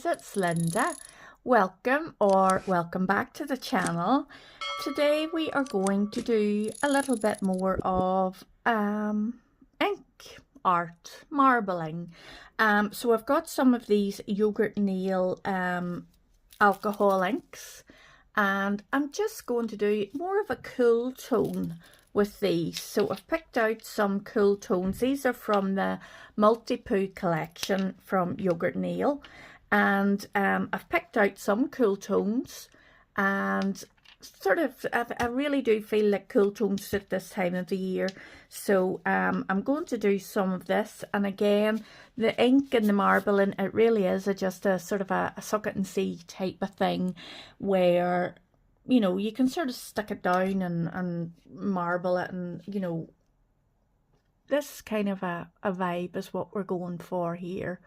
it's Linda. Welcome back to the channel. Today we are going to do a little bit more of ink art, marbling. So I've got some of these Yogurt Nail alcohol inks, and I'm just going to do more of a cool tone with these. So I've picked out some cool tones. These are from the Maltifu collection from Yogurt Nail, and I've picked out some cool tones, and sort of I really do feel like cool tones at this time of the year. So I'm going to do some of this, and again, the ink and the marbling, it really is just a sort of a suck it and see type of thing, where you know, you can sort of stick it down and marble it, and you know, this kind of a vibe is what we're going for here.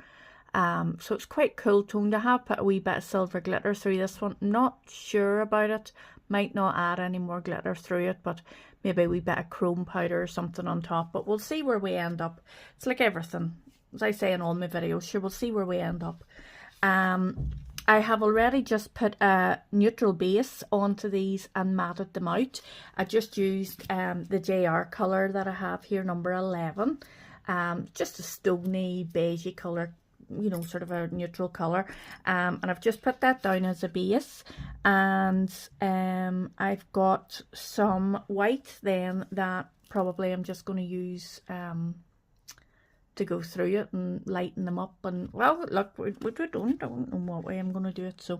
So it's quite cool toned. I have put a wee bit of silver glitter through this one. I'm not sure about it, might not add any more glitter through it, but maybe a wee bit of chrome powder or something on top, but we'll see where we end up. It's like everything, as I say in all my videos, sure, we'll see where we end up. I have already just put a neutral base onto these and matted them out. I just used the JR colour that I have here, number 11. Just a stony beigey colour, you know, sort of a neutral colour. And I've just put that down as a base. And I've got some white then that probably I'm just going to use to go through it and lighten them up. And well, look, we don't know what way I'm going to do it, so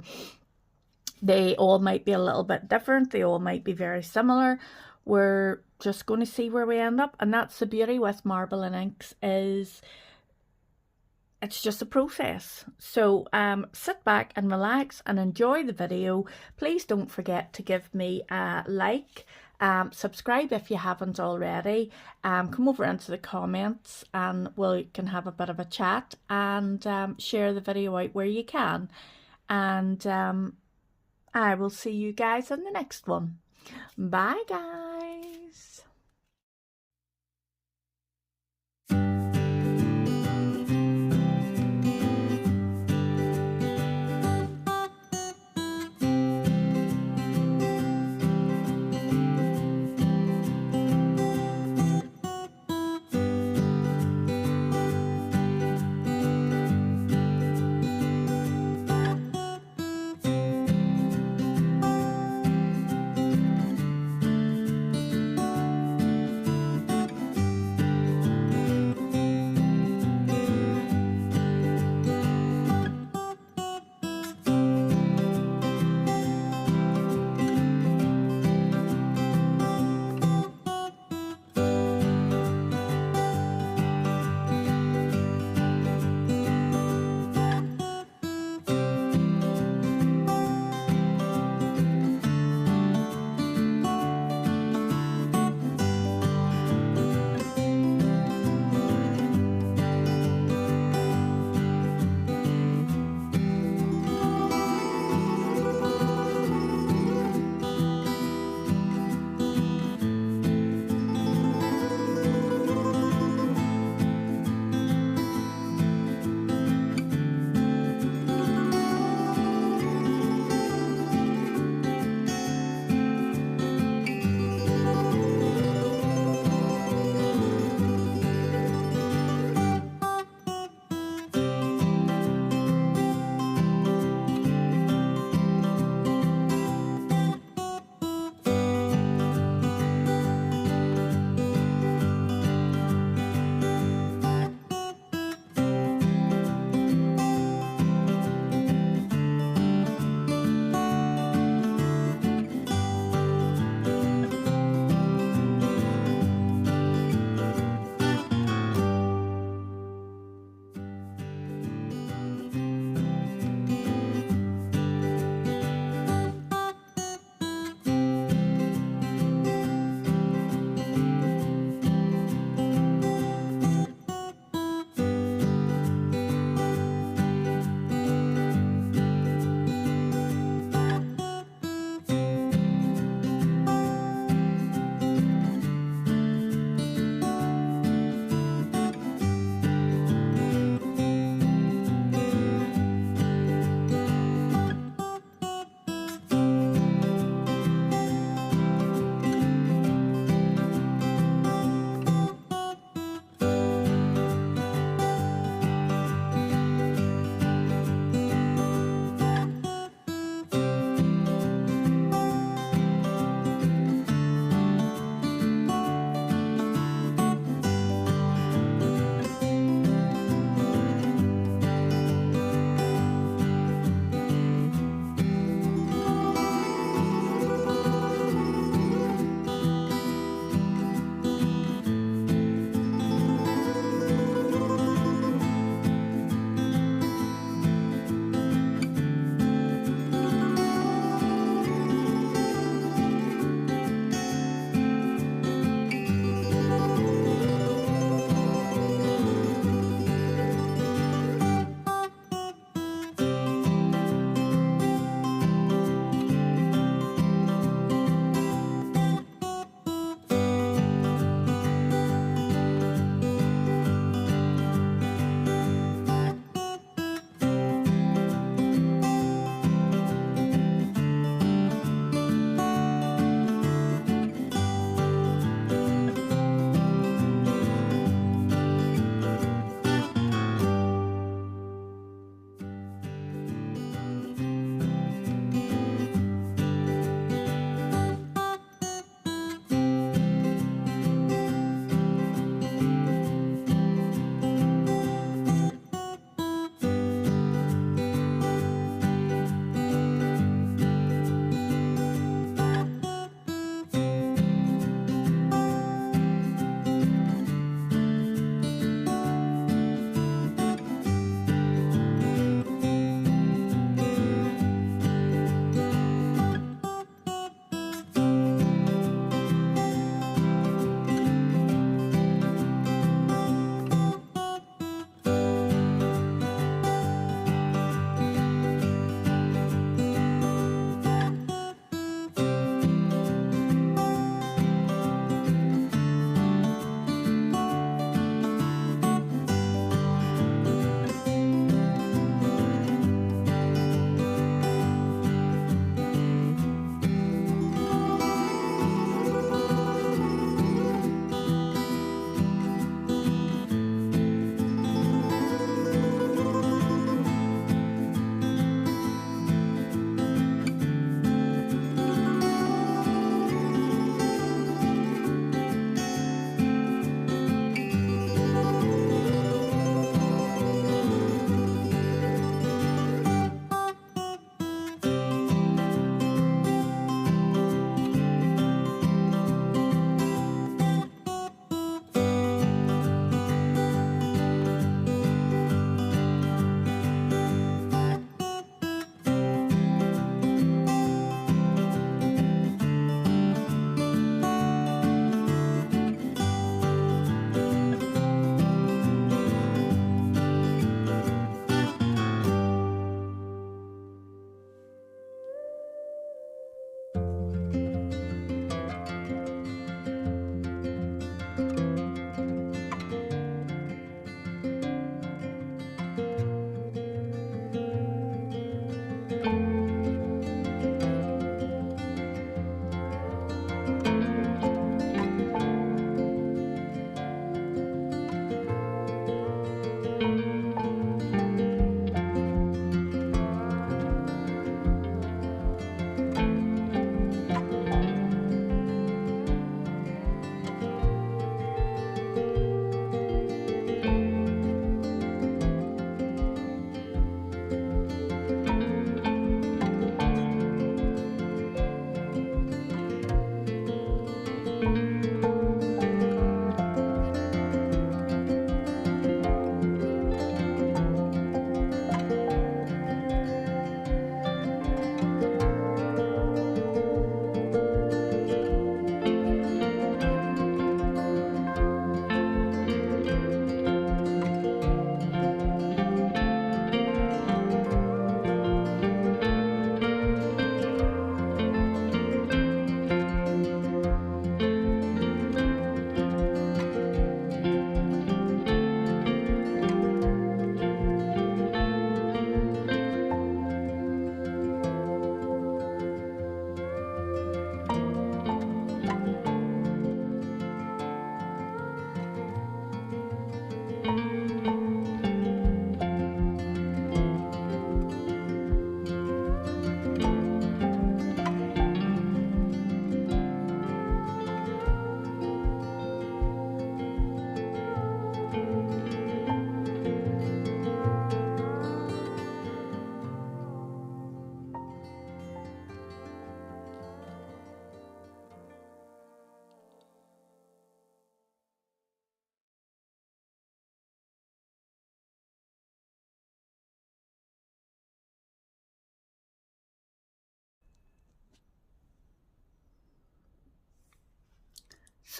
they all might be a little bit different, they all might be very similar. We're just going to see where we end up, and that's the beauty with marbling inks, is it's just a process. So sit back and relax and enjoy the video. Please don't forget to give me a like. Subscribe if you haven't already. Come over into the comments and we can have a bit of a chat, and share the video out where you can. And I will see you guys in the next one. Bye guys.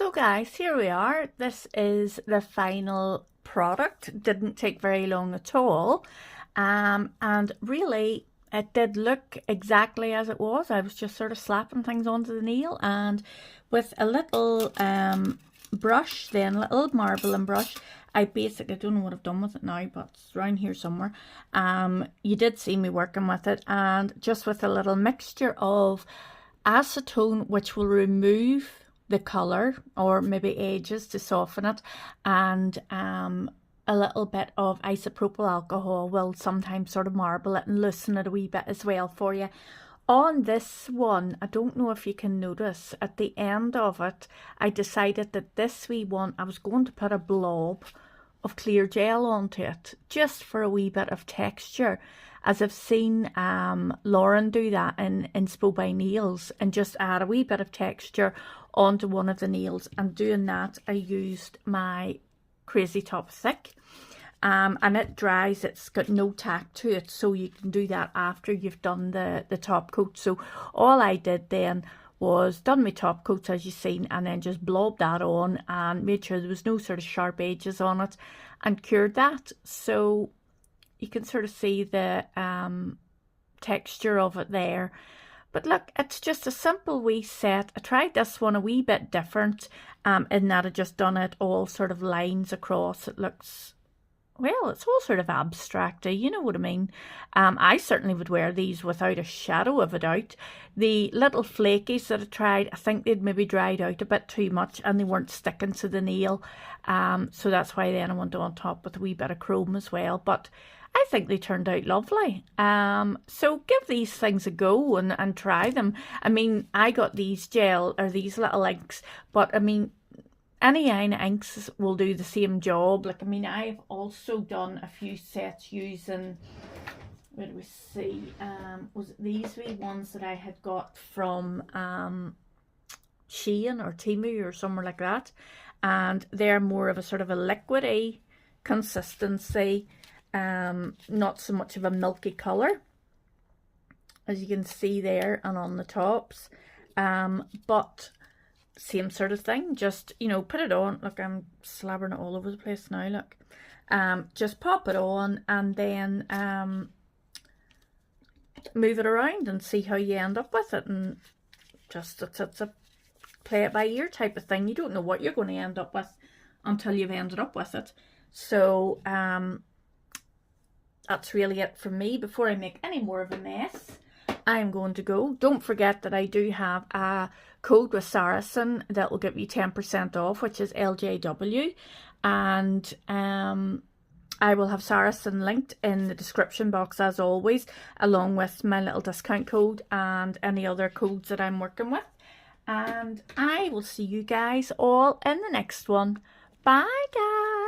So guys, here we are. This is the final product. Didn't take very long at all. And really it did look exactly as it was. I was just sort of slapping things onto the nail, and with a little brush, then a little marbling brush, I basically don't know what I've done with it now, but it's around here somewhere. You did see me working with it, and just with a little mixture of acetone, which will remove the color or maybe edges to soften it, and a little bit of isopropyl alcohol will sometimes sort of marble it and loosen it a wee bit as well for you. On this one, I don't know if you can notice, at the end of it, I decided that this wee one, I was going to put a blob of clear gel onto it, just for a wee bit of texture, as I've seen Lauren do that in Inspo by Nails, and just add a wee bit of texture onto one of the nails. And doing that, I used my Crazy Top Thick. And it dries, it's got no tack to it, so you can do that after you've done the top coat. So all I did then was done my top coats as you've seen, and then just blobbed that on and made sure there was no sort of sharp edges on it, and cured that. So you can sort of see the texture of it there. But look, it's just a simple wee set. I tried this one a wee bit different in that I just done it all sort of lines across. It looks, well, it's all sort of abstracty, you know what I mean. I certainly would wear these without a shadow of a doubt. The little flakies that I tried, I think they'd maybe dried out a bit too much and they weren't sticking to the nail. So that's why then I went on top with a wee bit of chrome as well. But I think they turned out lovely. So give these things a go and try them. I mean, I got these gel, or these little inks, but I mean, any inks will do the same job. Like, I mean, I've also done a few sets using, where do we see, was it these wee ones that I had got from Shein or Temu or somewhere like that, and they're more of a sort of a liquidy consistency, not so much of a milky colour, as you can see there and on the tops, but same sort of thing. Just, you know, put it on. Look, I'm slabbering it all over the place now, look. Just pop it on and then move it around and see how you end up with it. And just, it's a play it by ear type of thing. You don't know what you're going to end up with until you've ended up with it. So that's really it from me. Before I make any more of a mess, I'm going to go. Don't forget that I do have a code with SARACEN that will give you 10% off, which is LJW, and I will have SARACEN linked in the description box as always, along with my little discount code and any other codes that I'm working with. And I will see you guys all in the next one. Bye guys.